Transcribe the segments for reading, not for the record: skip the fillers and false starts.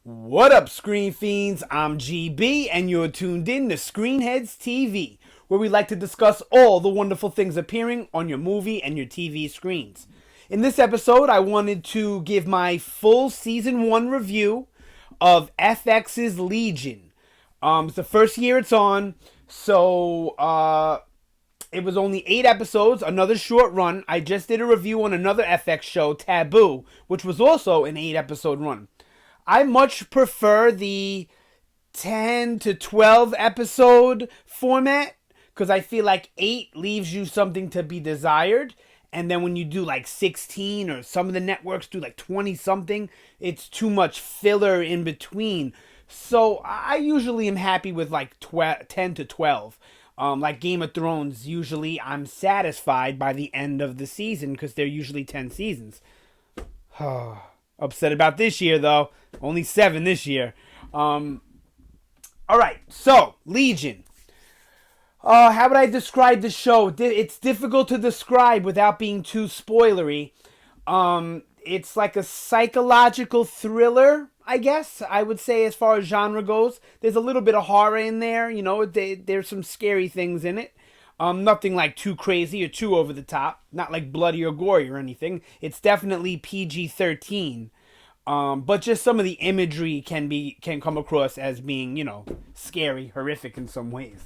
What up, Screen Fiends? I'm GB, and you're tuned in to Headz TV, where we like to discuss all the wonderful things appearing on your movie and your TV screens. In this episode, I wanted to give my full Season 1 review of FX's Legion. It's the first year it's on, so it was only 8 episodes, another short run. I just did a review on another FX show, Taboo, which was also an 8-episode run. I much prefer the 10 to 12 episode format because I feel like 8 leaves you something to be desired. And then when you do like 16 or some of the networks do like 20 something, it's too much filler in between. So I usually am happy with like 10 to 12. Like Game of Thrones, usually I'm satisfied by the end of the season because they're usually 10 seasons. Upset about this year, though. Only 7 this year. Alright, so, Legion. How would I describe the show? It's difficult to describe without being too spoilery. It's like a psychological thriller, I guess, I would say, as far as genre goes. There's a little bit of horror in there, there's some scary things in it. Nothing like too crazy or too over the top. Not like bloody or gory or anything. It's definitely PG-13. But just some of the imagery can come across as being, scary, horrific in some ways.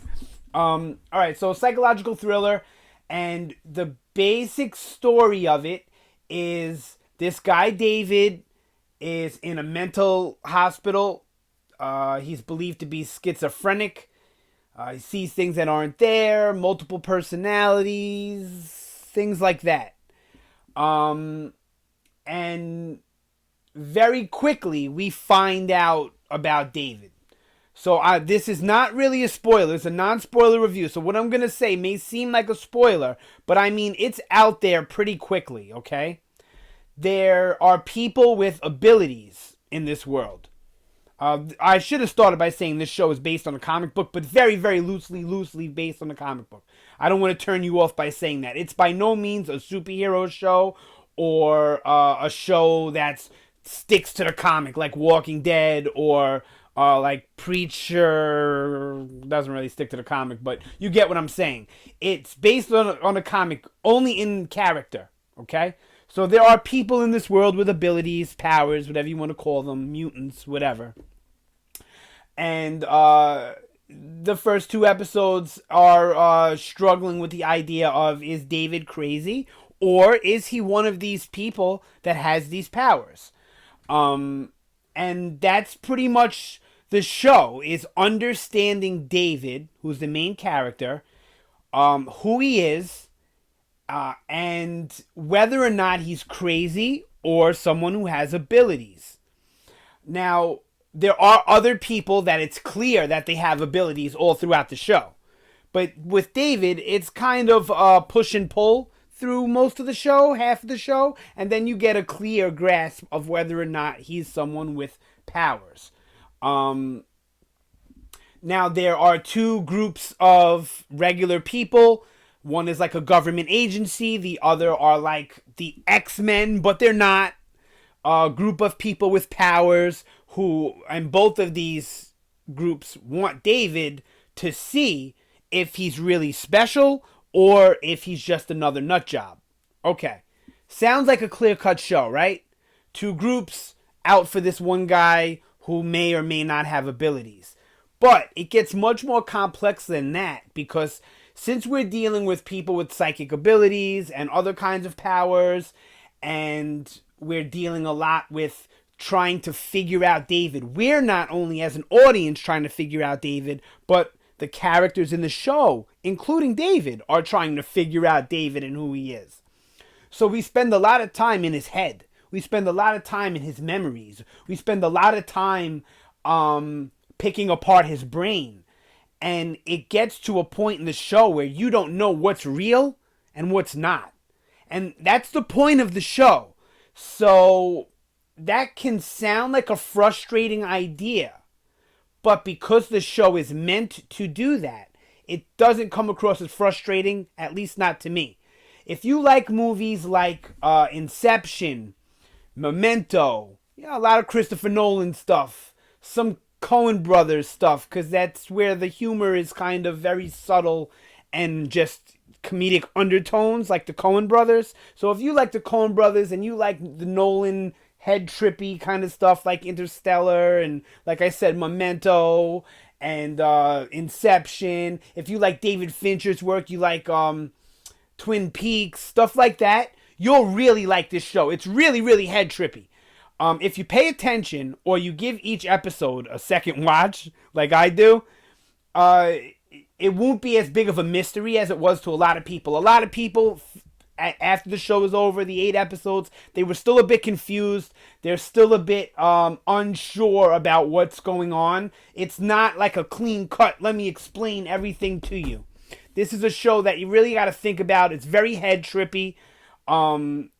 Alright, so psychological thriller. And the basic story of it is this guy, David, is in a mental hospital. He's believed to be schizophrenic. He sees things that aren't there, multiple personalities, things like that. And very quickly, we find out about David. So this is not really a spoiler. It's a non-spoiler review. So what I'm going to say may seem like a spoiler, but I mean, it's out there pretty quickly, okay? There are people with abilities in this world. I should have started by saying this show is based on a comic book, but very, very loosely based on a comic book. I don't want to turn you off by saying that. It's by no means a superhero show or a show that sticks to the comic, like Walking Dead or like Preacher. Doesn't really stick to the comic, but you get what I'm saying. It's based on a comic only in character, okay? So there are people in this world with abilities, powers, whatever you want to call them, mutants, whatever. And the first 2 episodes are struggling with the idea of, is David crazy? Or is he one of these people that has these powers? And that's pretty much the show, is understanding David, who's the main character, who he is, and whether or not he's crazy or someone who has abilities. Now, there are other people that it's clear that they have abilities all throughout the show. But with David, it's kind of push and pull through most of the show, half of the show, and then you get a clear grasp of whether or not he's someone with powers. Now, there are 2 groups of regular people. One is like a government agency. The other are like the X-Men, but they're not. A group of people with powers who, and both of these groups want David to see if he's really special or if he's just another nut job. Okay. Sounds like a clear-cut show, right? 2 groups out for this one guy who may or may not have abilities. But it gets much more complex than that, because since we're dealing with people with psychic abilities and other kinds of powers, and we're dealing a lot with trying to figure out David, we're not only as an audience trying to figure out David, but the characters in the show, including David, are trying to figure out David and who he is. So we spend a lot of time in his head. We spend a lot of time in his memories. We spend a lot of time picking apart his brain. And it gets to a point in the show where you don't know what's real and what's not. And that's the point of the show. So that can sound like a frustrating idea. But because the show is meant to do that, it doesn't come across as frustrating, at least not to me. If you like movies like Inception, Memento, Yeah, a lot of Christopher Nolan stuff, some Coen Brothers stuff, because that's where the humor is kind of very subtle and just comedic undertones, like the Coen Brothers. So if you like the Coen Brothers and you like the Nolan head trippy kind of stuff, like Interstellar and, like I said, Memento and Inception. If you like David Fincher's work, you like Twin Peaks, stuff like that, you'll really like this show. It's really, really head trippy. If you pay attention or you give each episode a second watch, like I do, it won't be as big of a mystery as it was to a lot of people. A lot of people, after the show was over, the 8 episodes, they were still a bit confused. They're still a bit unsure about what's going on. It's not like a clean cut, let me explain everything to you. This is a show that you really got to think about. It's very head trippy.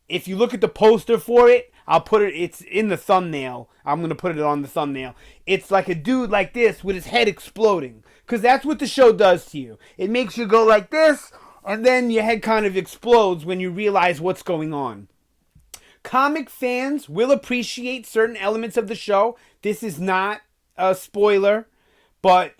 If you look at the poster for it, I'll put it, it's in the thumbnail. I'm going to put it on the thumbnail. It's like a dude like this with his head exploding. Because that's what the show does to you. It makes you go like this, and then your head kind of explodes when you realize what's going on. Comic fans will appreciate certain elements of the show. This is not a spoiler, but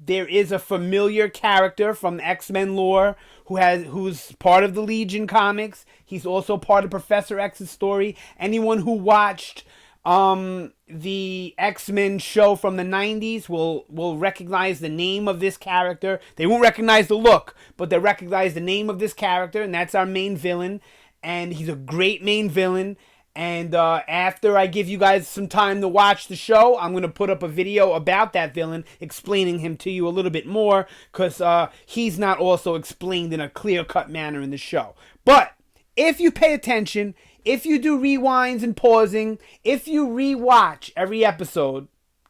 there is a familiar character from the X-Men lore who's part of the Legion comics. He's also part of Professor X's story. Anyone who watched the X-Men show from the 90s will recognize the name of this character. They won't recognize the look, but they recognize the name of this character, and that's our main villain. And he's a great main villain. And after I give you guys some time to watch the show, I'm going to put up a video about that villain, explaining him to you a little bit more, because he's not also explained in a clear-cut manner in the show. But if you pay attention, if you do rewinds and pausing, if you rewatch every episode,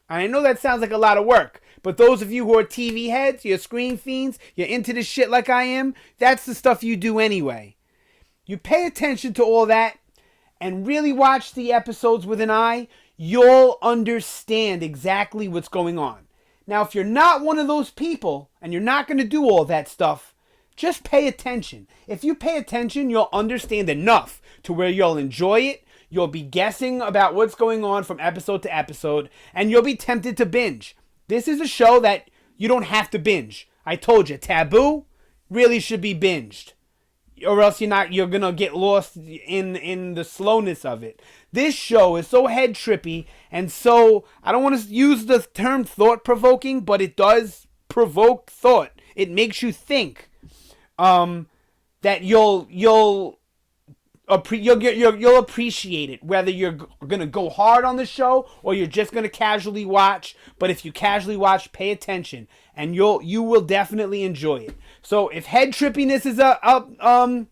and I know that sounds like a lot of work, but those of you who are TV heads, you're screen fiends, you're into this shit like I am, that's the stuff you do anyway. You pay attention to all that, and really watch the episodes with an eye, you'll understand exactly what's going on. Now, if you're not one of those people, and you're not going to do all that stuff, just pay attention. If you pay attention, you'll understand enough to where you'll enjoy it, you'll be guessing about what's going on from episode to episode, and you'll be tempted to binge. This is a show that you don't have to binge. I told you, Taboo really should be binged, or else you're gonna get lost in the slowness of it. This show is so head trippy and so, I don't want to use the term thought provoking, but it does provoke thought. It makes you think that you'll appreciate it, whether you're gonna go hard on the show or you're just gonna casually watch. But if you casually watch, pay attention, and you will definitely enjoy it. So if head trippiness is up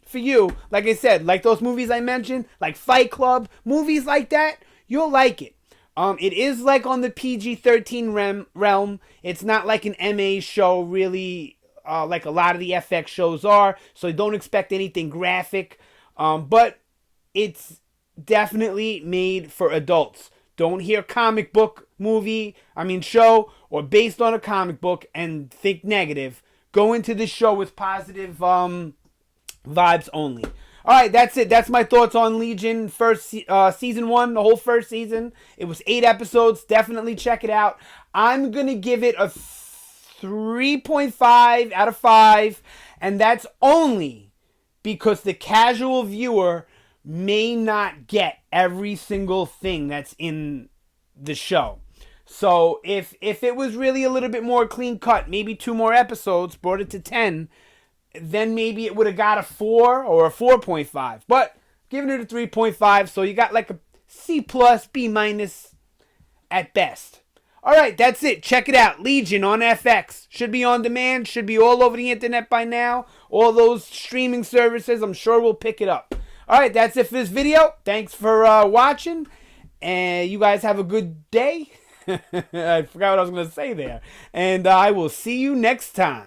for you, like I said, like those movies I mentioned, like Fight Club, movies like that, you'll like it. It is like on the PG-13 realm. It's not like an MA show, really, like a lot of the FX shows are. So don't expect anything graphic. But it's definitely made for adults. Don't hear comic book show, or based on a comic book and think negative. Go into this show with positive vibes only. Alright, that's it. That's my thoughts on Legion season 1, the whole first season. It was 8 episodes. Definitely check it out. I'm going to give it a 3.5 out of 5. And that's only because the casual viewer may not get every single thing that's in the show. So if it was really a little bit more clean cut, maybe 2 more episodes, brought it to 10, then maybe it would have got a 4 or a 4.5. But giving it a 3.5, so you got like a C+, B- at best. Alright, that's it. Check it out. Legion on FX. Should be on demand. Should be all over the internet by now. All those streaming services, I'm sure we'll pick it up. Alright, that's it for this video. Thanks for watching. And you guys have a good day. I forgot what I was going to say there. And I will see you next time.